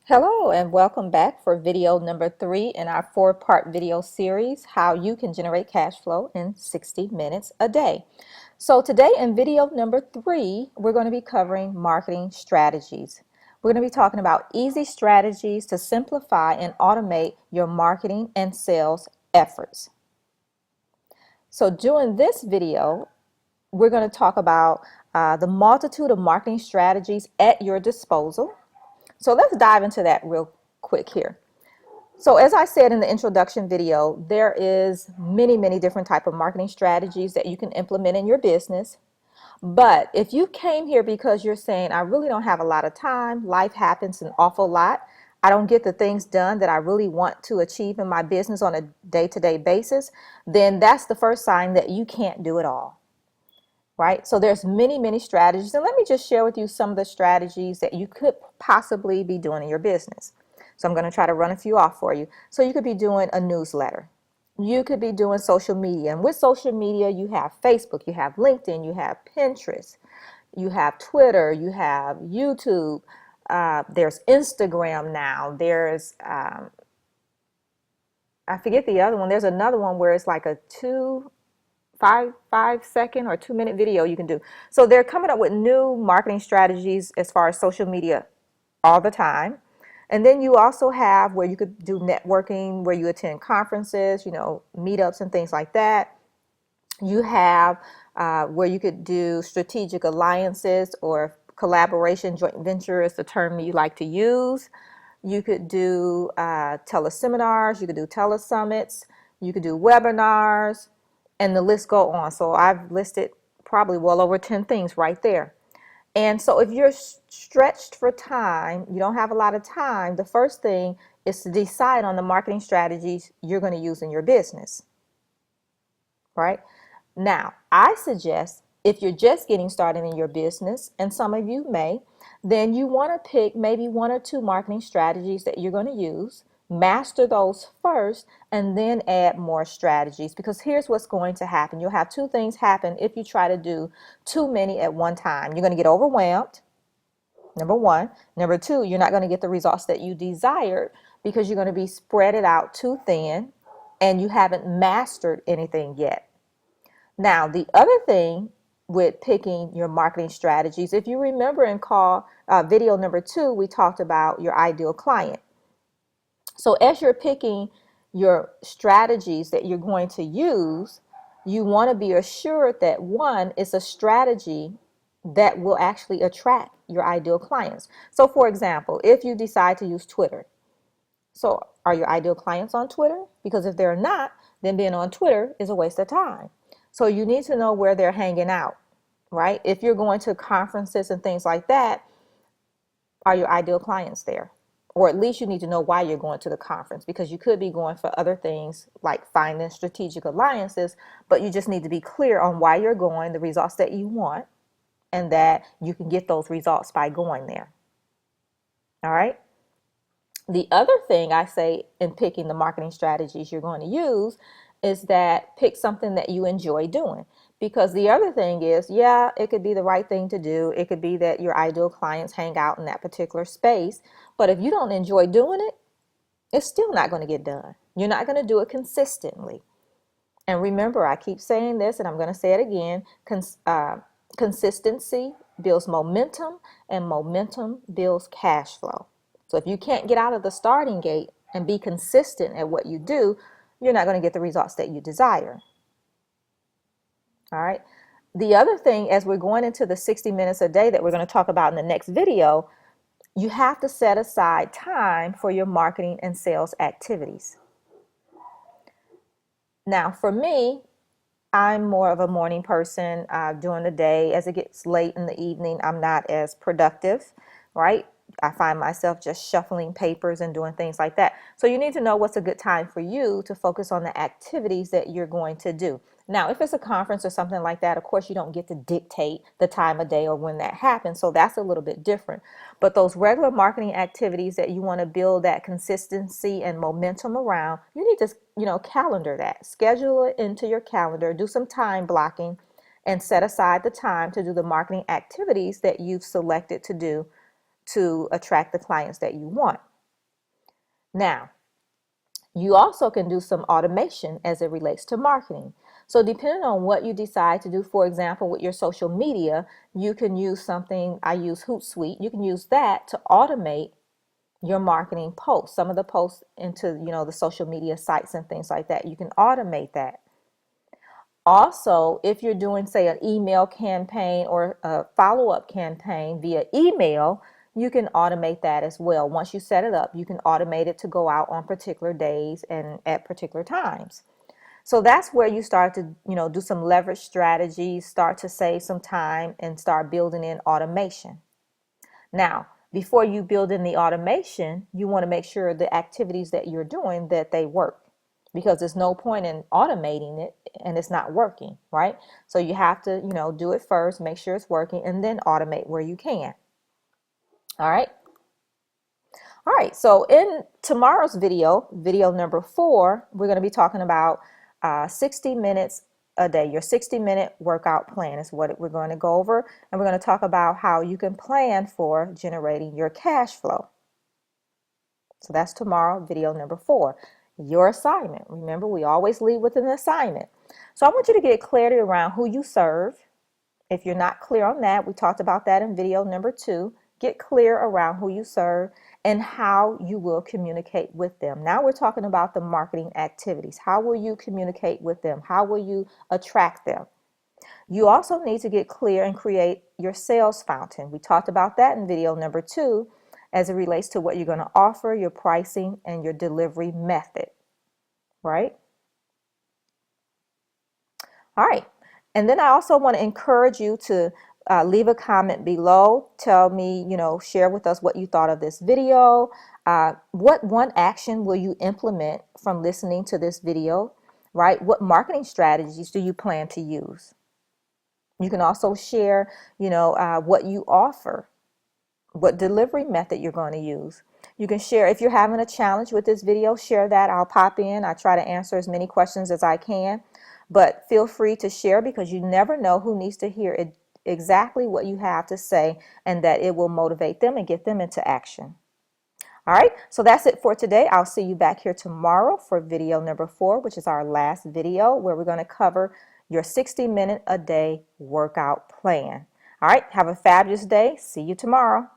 Hello and welcome back for video number 3 in our 4-part video series, How You Can Generate Cash Flow in 60 Minutes a Day. So today in video number 3, we're going to be covering marketing strategies. We're going to be talking about easy strategies to simplify and automate your marketing and sales efforts. So during this video, we're going to talk about the multitude of marketing strategies at your disposal. So let's dive into that real quick here. So as I said in the introduction video, there is many different type of marketing strategies that you can implement in your business. But if you came here because you're saying, I really don't have a lot of time, life happens an awful lot, I don't get the things done that I really want to achieve in my business on a day-to-day basis, then that's the first sign that you can't do it all. Right? So there's many strategies, and let me just share with you some of the strategies that you could possibly be doing in your business. So I'm going to try to run a few off for you. So you could be doing a newsletter. You could be doing social media, and with social media you have Facebook, you have LinkedIn, you have Pinterest, you have Twitter, you have YouTube, there's Instagram now, there's I forget the other one, there's another one where it's like a 5 second or 2 minute video you can do. So they're coming up with new marketing strategies as far as social media all the time. And then you also have where you could do networking, where you attend conferences, meetups and things like that. You have where you could do strategic alliances or collaboration, joint venture is the term you like to use. You could do teleseminars, you could do telesummits, you could do webinars, and the list go on. So I've listed probably well over 10 things right there. And so if you're stretched for time, you don't have a lot of time, the first thing is to decide on the marketing strategies you're going to use in your business. Right? Now, I suggest if you're just getting started in your business, and some of you may, then you want to pick maybe 1 or 2 marketing strategies that you're going to use. Master those first and then add more strategies, because here's what's going to happen. You'll have 2 things happen if you try to do too many at one time. You're going to get overwhelmed, number 1. Number 2, you're not going to get the results that you desired because you're going to be spread it out too thin and you haven't mastered anything yet. Now, the other thing with picking your marketing strategies, if you remember in video number 2, we talked about your ideal client. So as you're picking your strategies that you're going to use, you want to be assured that 1 is a strategy that will actually attract your ideal clients. So for example, if you decide to use Twitter, so are your ideal clients on Twitter? Because if they're not, then being on Twitter is a waste of time. So you need to know where they're hanging out, right? If you're going to conferences and things like that, are your ideal clients there? Or at least you need to know why you're going to the conference, because you could be going for other things like finding strategic alliances, but you just need to be clear on why you're going, the results that you want, and that you can get those results by going there. All right. The other thing I say in picking the marketing strategies you're going to use is that pick something that you enjoy doing. Because the other thing is, yeah, it could be the right thing to do. It could be that your ideal clients hang out in that particular space. But if you don't enjoy doing it, it's still not going to get done. You're not going to do it consistently. And remember, I keep saying this, and I'm going to say it again, consistency builds momentum, and momentum builds cash flow. So if you can't get out of the starting gate and be consistent at what you do, you're not going to get the results that you desire. All right. The other thing, as we're going into the 60 minutes a day that we're going to talk about in the next video, you have to set aside time for your marketing and sales activities. Now, for me, I'm more of a morning person. During the day, as it gets late in the evening, I'm not as productive, right? I find myself just shuffling papers and doing things like that. So you need to know what's a good time for you to focus on the activities that you're going to do. Now, if it's a conference or something like that, of course, you don't get to dictate the time of day or when that happens. So that's a little bit different. But those regular marketing activities that you want to build that consistency and momentum around, you need to, calendar that. Schedule it into your calendar. Do some time blocking and set aside the time to do the marketing activities that you've selected to do to attract the clients that you want. Now, you also can do some automation as it relates to marketing. So depending on what you decide to do, for example, with your social media, you can use something, I use Hootsuite, you can use that to automate your marketing posts, some of the posts into, the social media sites and things like that. You can automate that. Also, if you're doing, say, an email campaign or a follow-up campaign via email, you can automate that as well. Once you set it up, you can automate it to go out on particular days and at particular times. So that's where you start to, do some leverage strategies, start to save some time and start building in automation. Now, before you build in the automation, you want to make sure the activities that you're doing, that they work, because there's no point in automating it and it's not working, right? So you have to, do it first, make sure it's working, and then automate where you can. All right. All right, so in tomorrow's video number 4, we're going to be talking about 60 minutes a day. Your 60-minute workout plan is what we're going to go over, and we're going to talk about how you can plan for generating your cash flow. So that's tomorrow, video number 4. Your assignment. Remember, we always lead with an assignment. So I want you to get clarity around who you serve. If you're not clear on that, we talked about that in video number 2. Get clear around who you serve and how you will communicate with them. Now we're talking about the marketing activities. How will you communicate with them? How will you attract them? You also need to get clear and create your sales fountain. We talked about that in video number 2 as it relates to what you're going to offer, your pricing, and your delivery method, right? All right. And then I also want to encourage you to leave a comment below. Tell me, share with us what you thought of this video. What one action will you implement from listening to this video, right? What marketing strategies do you plan to use? You can also share, what you offer, what delivery method you're going to use. You can share, if you're having a challenge with this video, share that. I'll pop in. I try to answer as many questions as I can. But feel free to share, because you never know who needs to hear exactly what you have to say, and that it will motivate them and get them into action. All right, so that's it for today. I'll see you back here tomorrow for video number 4, which is our last video, where we're going to cover your 60-minute a day workout plan. All right, have a fabulous day. See you tomorrow.